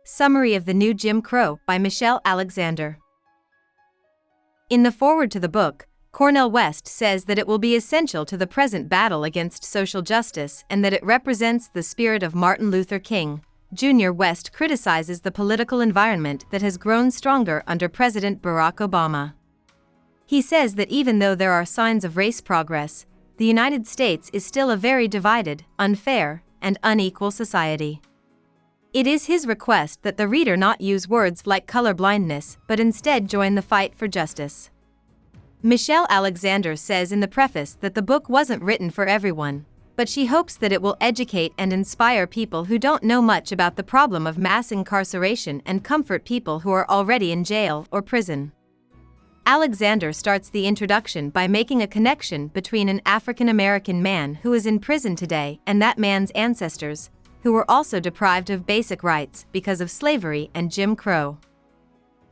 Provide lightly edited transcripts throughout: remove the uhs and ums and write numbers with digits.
Summary of the New Jim Crow by Michelle Alexander. In the foreword to the book, Cornel West says that it will be essential to the present battle against social justice and that it represents the spirit of Martin Luther King, Jr. West criticizes the political environment that has grown stronger under President Barack Obama. He says that even though there are signs of race progress, the United States is still a very divided, unfair, and unequal society. It is his request that the reader not use words like colorblindness, but instead join the fight for justice. Michelle Alexander says in the preface that the book wasn't written for everyone, but she hopes that it will educate and inspire people who don't know much about the problem of mass incarceration and comfort people who are already in jail or prison. Alexander starts the introduction by making a connection between an African American man who is in prison today and that man's ancestors, who were also deprived of basic rights because of slavery and Jim Crow.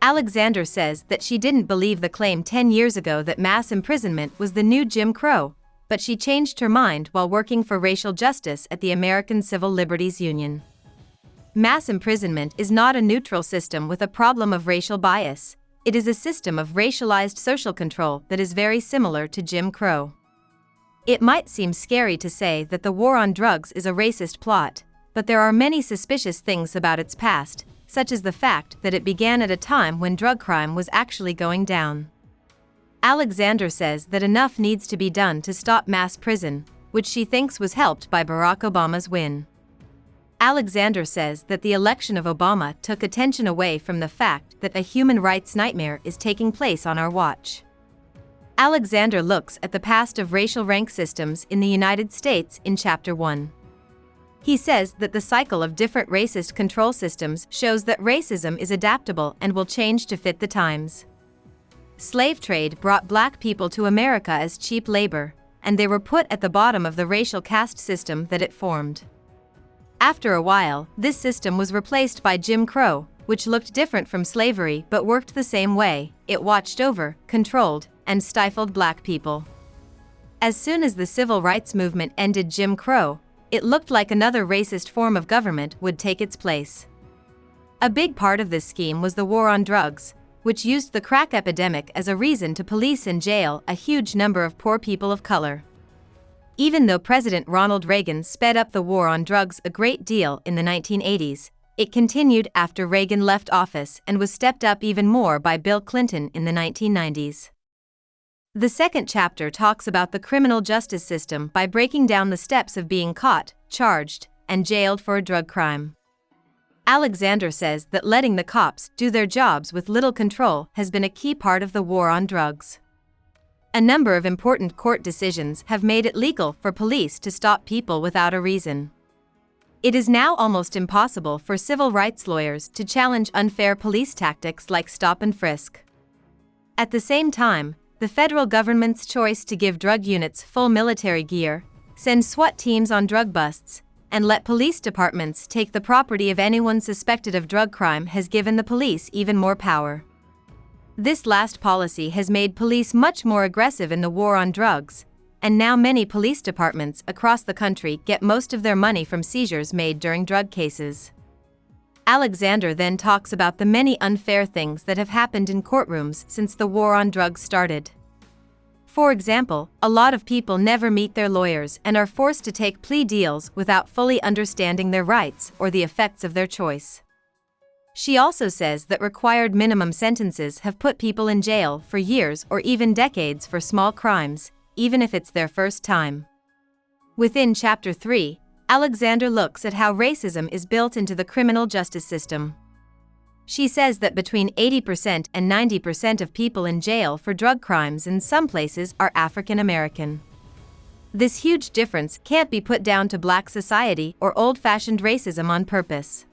Alexander says that she didn't believe the claim 10 years ago that mass imprisonment was the new Jim Crow, but she changed her mind while working for racial justice at the American Civil Liberties Union. Mass imprisonment is not a neutral system with a problem of racial bias. It is a system of racialized social control that is very similar to Jim Crow. It might seem scary to say that the war on drugs is a racist plot, but there are many suspicious things about its past, such as the fact that it began at a time when drug crime was actually going down. Alexander says that enough needs to be done to stop mass prison, which she thinks was helped by Barack Obama's win. Alexander says that the election of Obama took attention away from the fact that a human rights nightmare is taking place on our watch. Alexander looks at the past of racial rank systems in the United States in Chapter 1. He says that the cycle of different racist control systems shows that racism is adaptable and will change to fit the times. Slave trade brought black people to America as cheap labor, and they were put at the bottom of the racial caste system that it formed. After a while, this system was replaced by Jim Crow, which looked different from slavery but worked the same way. It watched over, controlled, and stifled black people. As soon as the civil rights movement ended Jim Crow, it looked like another racist form of government would take its place. A big part of this scheme was the war on drugs, which used the crack epidemic as a reason to police and jail a huge number of poor people of color. Even though President Ronald Reagan sped up the war on drugs a great deal in the 1980s, it continued after Reagan left office and was stepped up even more by Bill Clinton in the 1990s. The second chapter talks about the criminal justice system by breaking down the steps of being caught, charged, and jailed for a drug crime. Alexander says that letting the cops do their jobs with little control has been a key part of the war on drugs. A number of important court decisions have made it legal for police to stop people without a reason. It is now almost impossible for civil rights lawyers to challenge unfair police tactics like stop and frisk. At the same time, the federal government's choice to give drug units full military gear, send SWAT teams on drug busts, and let police departments take the property of anyone suspected of drug crime has given the police even more power. This last policy has made police much more aggressive in the war on drugs, and now many police departments across the country get most of their money from seizures made during drug cases. Alexander then talks about the many unfair things that have happened in courtrooms since the war on drugs started. For example, a lot of people never meet their lawyers and are forced to take plea deals without fully understanding their rights or the effects of their choice. She also says that required minimum sentences have put people in jail for years or even decades for small crimes, even if it's their first time. Within Chapter 3, Alexander looks at how racism is built into the criminal justice system. She says that between 80% and 90% of people in jail for drug crimes in some places are African American. This huge difference can't be put down to black society or old-fashioned racism on purpose.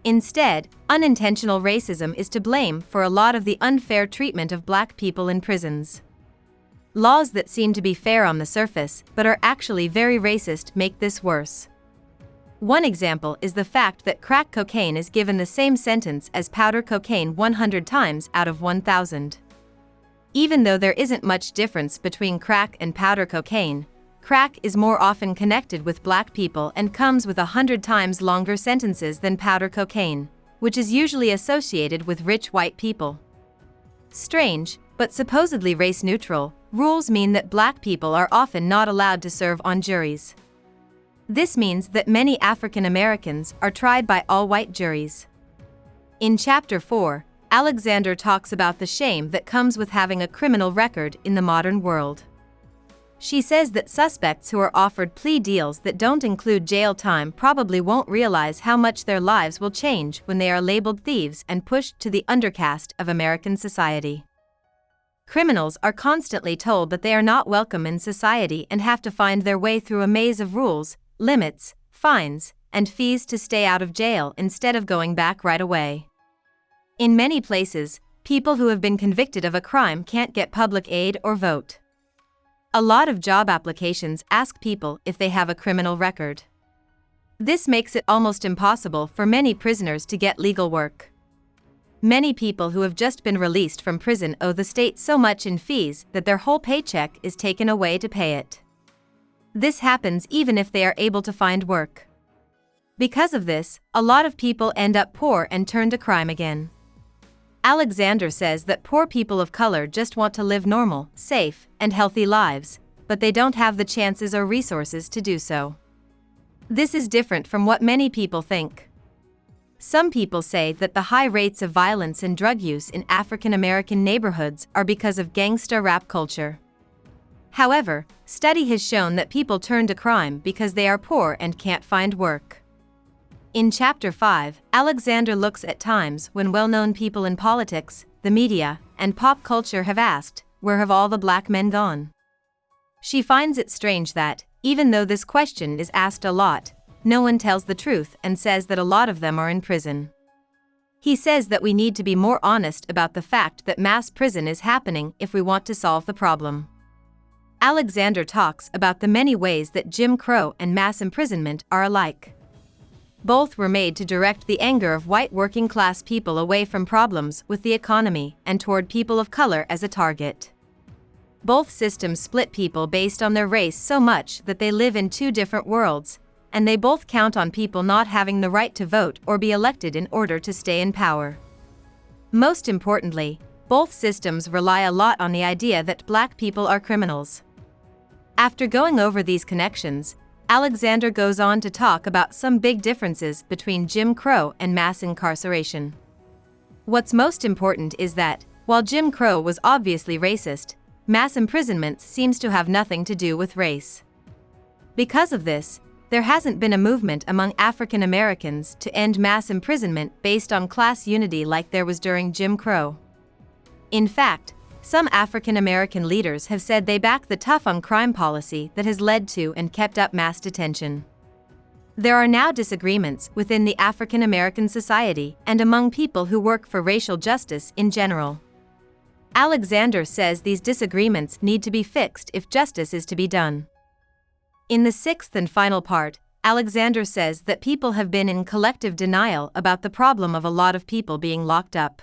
Instead, unintentional racism is to blame for a lot of the unfair treatment of black people in prisons. Laws that seem to be fair on the surface but are actually very racist make this worse. One example is the fact that crack cocaine is given the same sentence as powder cocaine 100 times out of 1,000. Even though there isn't much difference between crack and powder cocaine, crack is more often connected with black people and comes with 100 times longer sentences than powder cocaine, which is usually associated with rich white people. Strange, but supposedly race-neutral, rules mean that black people are often not allowed to serve on juries. This means that many African Americans are tried by all-white juries. In Chapter 4, Alexander talks about the shame that comes with having a criminal record in the modern world. She says that suspects who are offered plea deals that don't include jail time probably won't realize how much their lives will change when they are labeled thieves and pushed to the undercaste of American society. Criminals are constantly told that they are not welcome in society and have to find their way through a maze of rules, limits, fines, and fees to stay out of jail instead of going back right away. In many places, people who have been convicted of a crime can't get public aid or vote. A lot of job applications ask people if they have a criminal record. This makes it almost impossible for many prisoners to get legal work. Many people who have just been released from prison owe the state so much in fees that their whole paycheck is taken away to pay it. This happens even if they are able to find work. Because of this, a lot of people end up poor and turn to crime again. Alexander says that poor people of color just want to live normal, safe, and healthy lives, but they don't have the chances or resources to do so. This is different from what many people think. Some people say that the high rates of violence and drug use in African American neighborhoods are because of gangsta rap culture. However, study has shown that people turn to crime because they are poor and can't find work. In Chapter 5, Alexander looks at times when well-known people in politics, the media, and pop culture have asked, "Where have all the black men gone?" She finds it strange that, even though this question is asked a lot, no one tells the truth and says that a lot of them are in prison. He says that we need to be more honest about the fact that mass prison is happening if we want to solve the problem. Alexander talks about the many ways that Jim Crow and mass imprisonment are alike. Both were made to direct the anger of white working-class people away from problems with the economy and toward people of color as a target. Both systems split people based on their race so much that they live in two different worlds, and they both count on people not having the right to vote or be elected in order to stay in power. Most importantly, both systems rely a lot on the idea that black people are criminals. After going over these connections, Alexander goes on to talk about some big differences between Jim Crow and mass incarceration. What's most important is that, while Jim Crow was obviously racist, mass imprisonment seems to have nothing to do with race. Because of this, there hasn't been a movement among African Americans to end mass imprisonment based on class unity like there was during Jim Crow. In fact, some African American leaders have said they back the tough-on-crime policy that has led to and kept up mass detention. There are now disagreements within the African American society and among people who work for racial justice in general. Alexander says these disagreements need to be fixed if justice is to be done. In the sixth and final part, Alexander says that people have been in collective denial about the problem of a lot of people being locked up.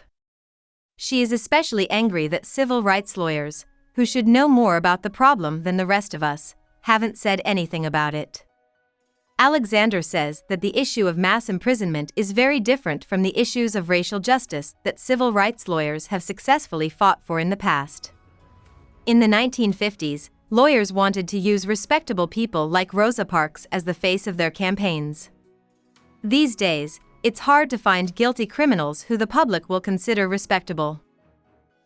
She is especially angry that civil rights lawyers, who should know more about the problem than the rest of us, haven't said anything about it. Alexander says that the issue of mass imprisonment is very different from the issues of racial justice that civil rights lawyers have successfully fought for in the past. In the 1950s, lawyers wanted to use respectable people like Rosa Parks as the face of their campaigns. These days, it's hard to find guilty criminals who the public will consider respectable.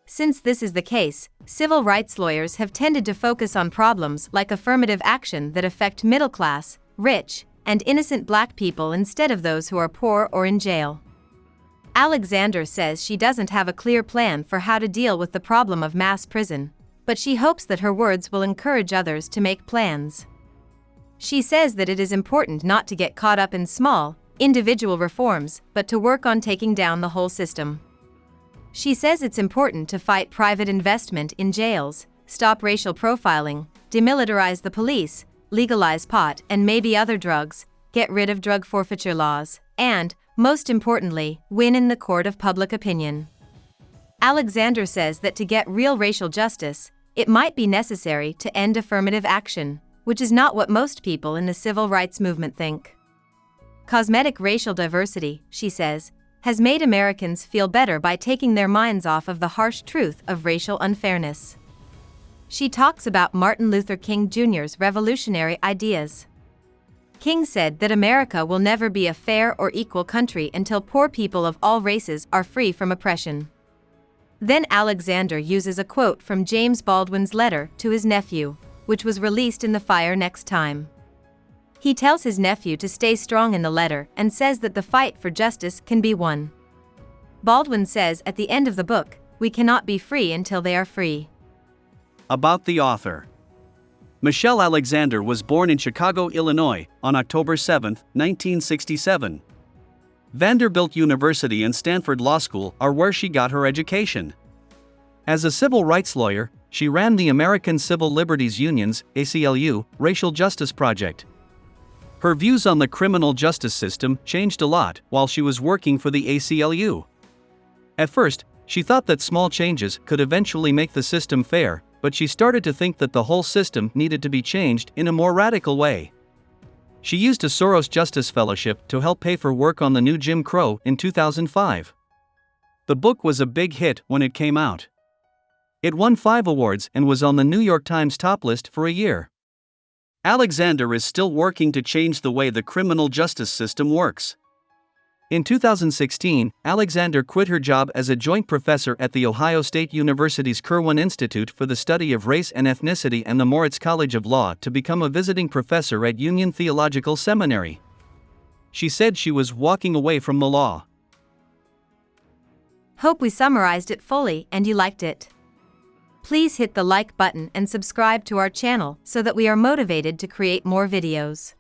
Since this is the case, civil rights lawyers have tended to focus on problems like affirmative action that affect middle-class, rich, and innocent black people instead of those who are poor or in jail. Alexander says she doesn't have a clear plan for how to deal with the problem of mass prison, but she hopes that her words will encourage others to make plans. She says that it is important not to get caught up in small, individual reforms, but to work on taking down the whole system. She says it's important to fight private investment in jails, stop racial profiling, demilitarize the police, legalize pot and maybe other drugs, get rid of drug forfeiture laws, and, most importantly, win in the court of public opinion. Alexander says that to get real racial justice, it might be necessary to end affirmative action, which is not what most people in the civil rights movement think. Cosmetic racial diversity, she says, has made Americans feel better by taking their minds off of the harsh truth of racial unfairness. She talks about Martin Luther King Jr.'s revolutionary ideas. King said that America will never be a fair or equal country until poor people of all races are free from oppression. Then Alexander uses a quote from James Baldwin's letter to his nephew, which was released in The Fire Next Time. He tells his nephew to stay strong in the letter and says that the fight for justice can be won. Baldwin says at the end of the book, "We cannot be free until they are free." About the author. Michelle Alexander was born in Chicago, Illinois, on October 7, 1967. Vanderbilt University and Stanford Law School are where she got her education. As a civil rights lawyer, she ran the American Civil Liberties Union's (ACLU) Racial Justice Project. Her views on the criminal justice system changed a lot while she was working for the ACLU. At first, she thought that small changes could eventually make the system fair, but she started to think that the whole system needed to be changed in a more radical way. She used a Soros Justice Fellowship to help pay for work on the new Jim Crow in 2005. The book was a big hit when it came out. It won 5 awards and was on the New York Times top list for a year. Alexander is still working to change the way the criminal justice system works. In 2016, Alexander quit her job as a joint professor at The Ohio State University's Kirwan Institute for the Study of Race and Ethnicity and the Moritz College of Law to become a visiting professor at Union Theological Seminary. She said she was walking away from the law. Hope we summarized it fully and you liked it. Please hit the like button and subscribe to our channel so that we are motivated to create more videos.